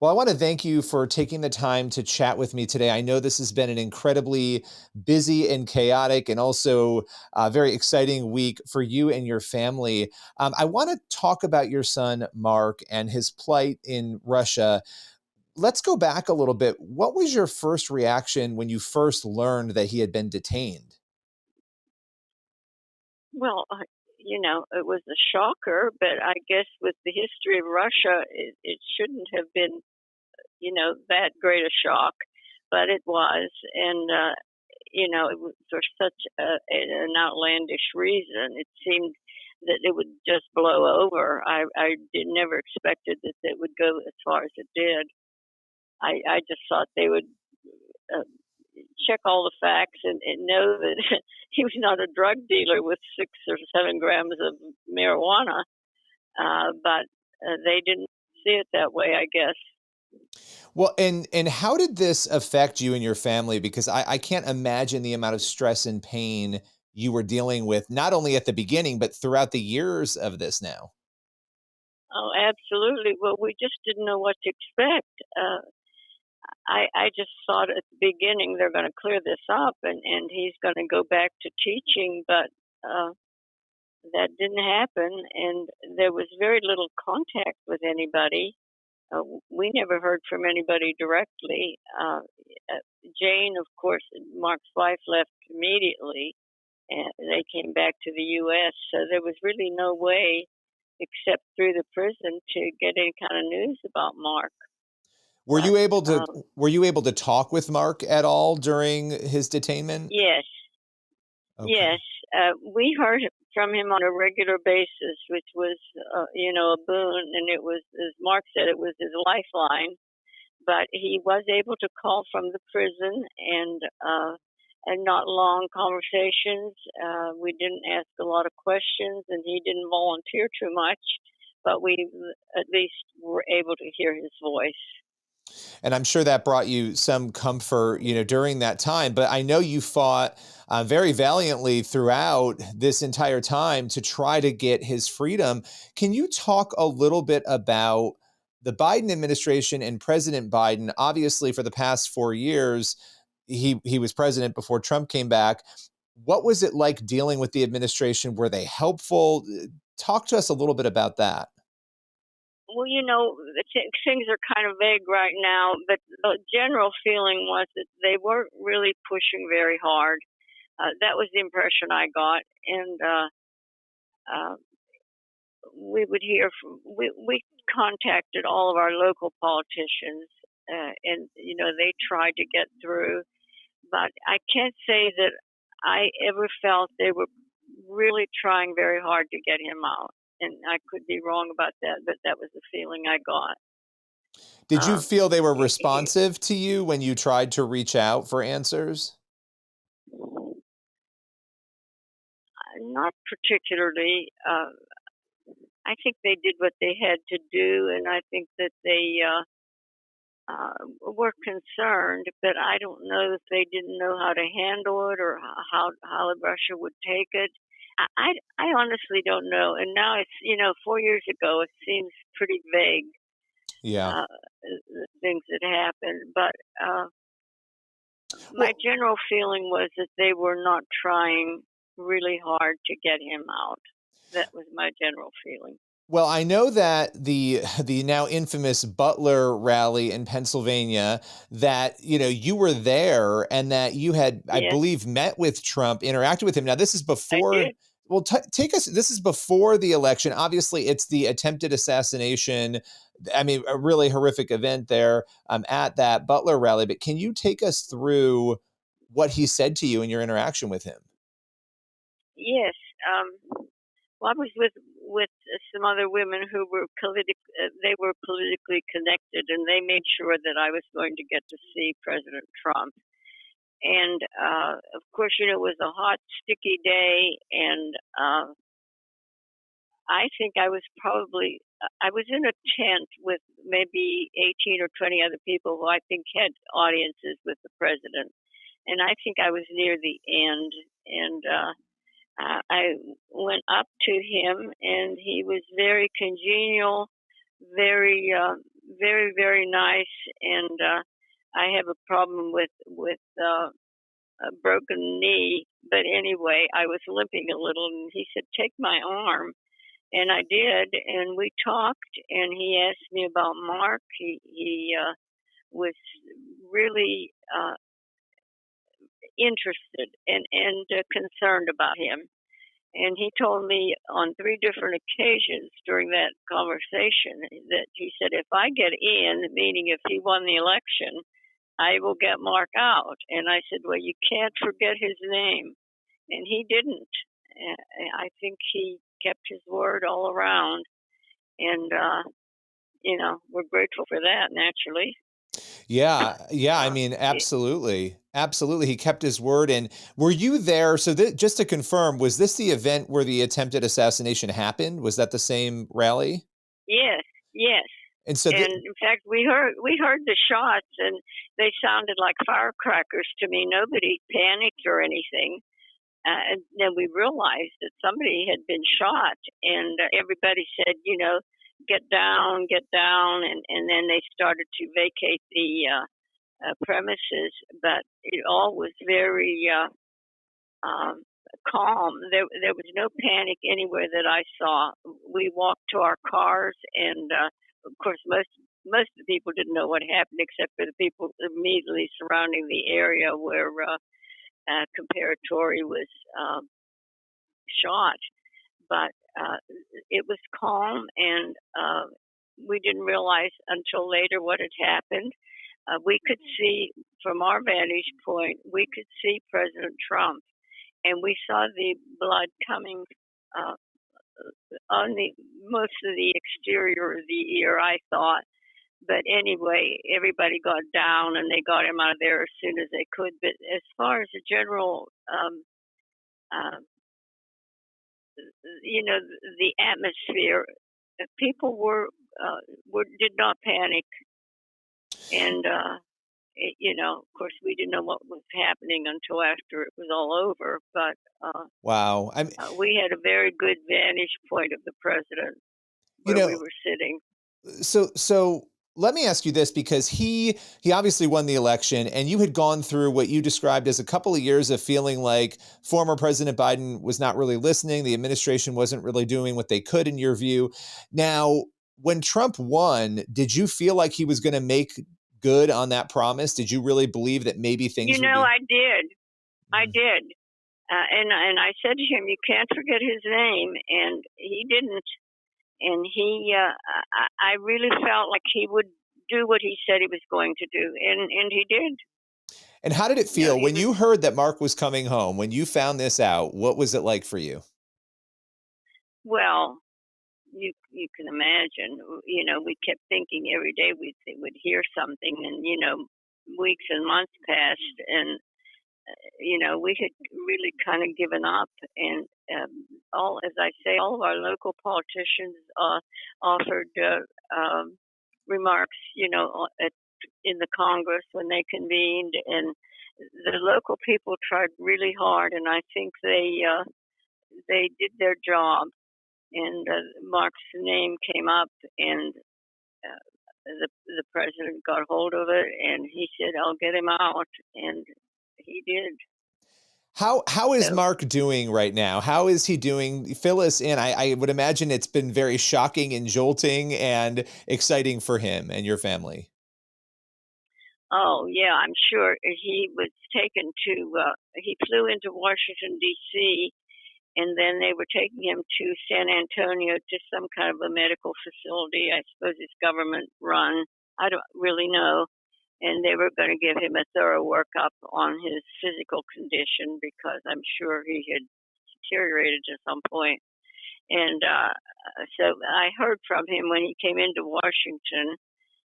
Well, I want to thank you for taking the time to chat with me today. I know this has been an incredibly busy and chaotic and also very exciting week for you and your family. I want to talk about your son, Mark, and his plight in Russia. Let's go back a little bit. What was your first reaction when you first learned that he had been detained? Well, it was a shocker, but I guess with the history of Russia, it shouldn't have been, that great a shock, but it was. And, it was for such an outlandish reason. It seemed that it would just blow over. Never expected that it would go as far as it did. I just thought they would uh, check all the facts and know that he was not a drug dealer with 6 or 7 grams of marijuana, but they didn't see it that way, I guess. Well, and how did this affect you and your family? Because I can't imagine the amount of stress and pain you were dealing with, not only at the beginning, but throughout the years of this now. Oh, absolutely. Well, we just didn't know what to expect. I just thought at the beginning they're going to clear this up and he's going to go back to teaching, but that didn't happen, and there was very little contact with anybody. We never heard from anybody directly. Jane, of course, Mark's wife left immediately, and they came back to the U.S., so there was really no way except through the prison to get any kind of news about Mark. Were But you able to were you able to talk with Mark at all during his detainment? yes, Okay. yes, we heard from him on a regular basis, which was, a boon, and it was, as Mark said, it was his lifeline. But he was able to call from the prison and not long conversations. We didn't ask a lot of questions, and he didn't volunteer too much, but we at least were able to hear his voice. And I'm sure that brought you some comfort, during that time. But I know you fought very valiantly throughout this entire time to try to get his freedom. Can you talk a little bit about the Biden administration and President Biden? Obviously, for the past 4 years, he was president before Trump came back. What was it like dealing with the administration? Were they helpful? Talk to us a little bit about that. Well, things are kind of vague right now, but the general feeling was that they weren't really pushing very hard. That was the impression I got, and uh, we would hear from we contacted all of our local politicians, and they tried to get through, but I can't say that I ever felt they were really trying very hard to get him out. And I could be wrong about that, but that was the feeling I got. Did you Um, feel they were he, he, responsive to you when you tried to reach out for answers? not particularly. I think they did what they had to do, and I think that they were concerned, but I don't know if they didn't know how to handle it or how Russia would take it. I honestly don't know. And now it's 4 years ago. It seems pretty vague, Yeah. the things that happened. But my Well, general feeling was that they were not trying really hard to get him out. That was my general feeling. well, I know that the now infamous Butler rally in Pennsylvania, that you were there and that you had, I Yes, believe, met with Trump, interacted with him. Now this is I before. did. Well, take us. This is before the election. Obviously, it's the attempted assassination. I mean, a really horrific event there at that Butler rally. But can you take us through what he said to you in your interaction with him? Yes. Well, I was with some other women who were they were politically connected, and they made sure that I was going to get to see President Trump. And of course, it was a hot, sticky day, and I think I was in a tent with maybe 18 or 20 other people who I think had audiences with the president, and I think I was near the end, and I went up to him, and he was very congenial, very very, very nice. And I have a problem with a broken knee. But anyway, I was limping a little, and he said, "Take my arm." And I did, and we talked, and he asked me about Mark. He was really interested and concerned about him. And he told me on 3 different occasions during that conversation that he said, if I get in, meaning if he won the election, I will get Mark out. And I said, well, you can't forget his name. And he didn't. I think he kept his word all around. And, we're grateful for that, naturally. Yeah, yeah. I Uh, mean, absolutely, absolutely. He kept his word. And were you there? So, just to confirm, was this the event where the attempted assassination happened? Was that the same rally? yes, yes. And so, And in fact, we heard the shots, and they sounded like firecrackers to me. Nobody panicked or anything. And then we realized that somebody had been shot, and everybody said, get down, and then they started to vacate the premises. But it all was very um, calm. There was no panic anywhere that I saw. We walked to our cars, and of course, most of the people didn't know what happened, except for the people immediately surrounding the area where Comparatori was shot. But it was calm, and we didn't realize until later what had happened. We could see, from our vantage point, we could see President Trump, and we saw the blood coming on the most of the exterior of the ear, I thought. But anyway, everybody got down, and they got him out of there as soon as they could. But as far as the general uh, the atmosphere, people did not panic, and of course, we didn't know what was happening until after it was all over. But wow. we had a very good vantage point of the president You where we know, were sitting. so let me ask you this, because he obviously won the election, and you had gone through what you described as a couple of years of feeling like former President Biden was not really listening, the administration wasn't really doing what they could in your view. Now, when Trump won, did you feel like he was going to make good on that promise? Did you really believe that maybe things would be? I did. I Mm. did. And I said to him, "You can't forget his name," and he didn't. And I really felt like he would do what he said he was going to do, and he did. And how did it feel He when was you heard that Mark was coming home? When you found this out, what was it like for you? well. You can imagine. We kept thinking every day we'd hear something, and weeks and months passed, and we had really kind of given up. And all, as I say, all of our local politicians offered remarks, in the Congress when they convened, and the local people tried really hard, and I think they did their job. And Mark's name came up, and the president got hold of it, and he said, "I'll get him out," and he did. How is So, Mark doing right now? How is he doing? Fill us in. I would imagine it's been very shocking and jolting and exciting for him and your family. oh yeah, I'm sure he was taken to. He flew into Washington D.C., and then they were taking him to San Antonio to some kind of a medical facility. I suppose it's government run. I don't really know. And they were going to give him a thorough workup on his physical condition because I'm sure he had deteriorated to some point. And so I heard from him when he came into Washington,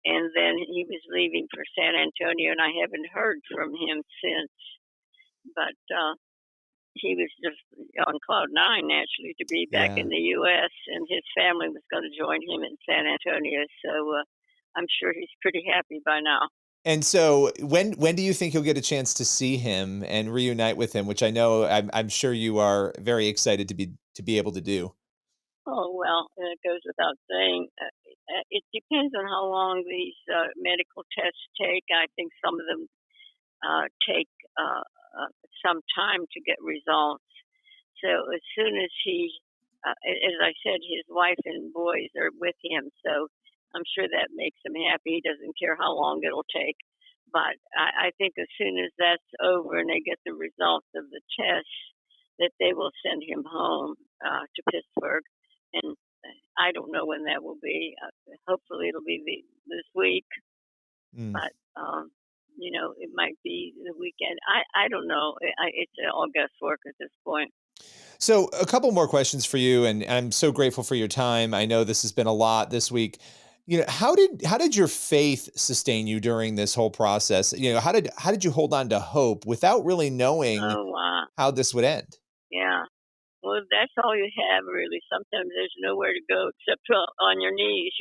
and then he was leaving for San Antonio, and I haven't heard from him since. But he was just on cloud nine, naturally, to be back Yeah. in the U.S., and his family was going to join him in San Antonio. So I'm sure he's pretty happy by now. And so when do you think you'll get a chance to see him and reunite with him, which I know I'm sure you are very excited to be able to do. Oh, well, it goes without saying. It depends on how long these medical tests take. I think some of them take some time to get results. So as soon as as I said, his wife and boys are with him, so I'm sure that makes him happy. He doesn't care how long it'll take. But I think as soon as that's over and they get the results of the tests, that they will send him home to Pittsburgh. And I don't know when that will be. Hopefully, it'll be this week, Mm. but it might be the weekend. I don't know. It's all guesswork at this point. So, a couple more questions for you, and I'm so grateful for your time. I know this has been a lot this week. How did your faith sustain you during this whole process? How did you hold on to hope without really knowing Oh, how this would end? yeah. Well, that's all you have, really. Sometimes there's nowhere to go except on your knees.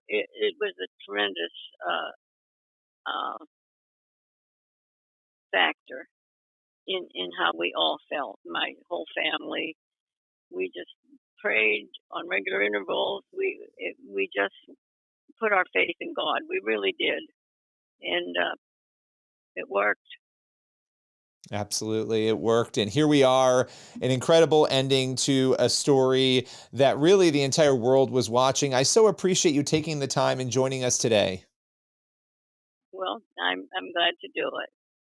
It was a tremendous uh, factor in how we all felt. My whole family, we just prayed on regular intervals. We just put our faith in God. We really did, and it worked. Absolutely. It worked. And here we are, an incredible ending to a story that really the entire world was watching. I so appreciate you taking the time and joining us today. Well, I'm glad to do it.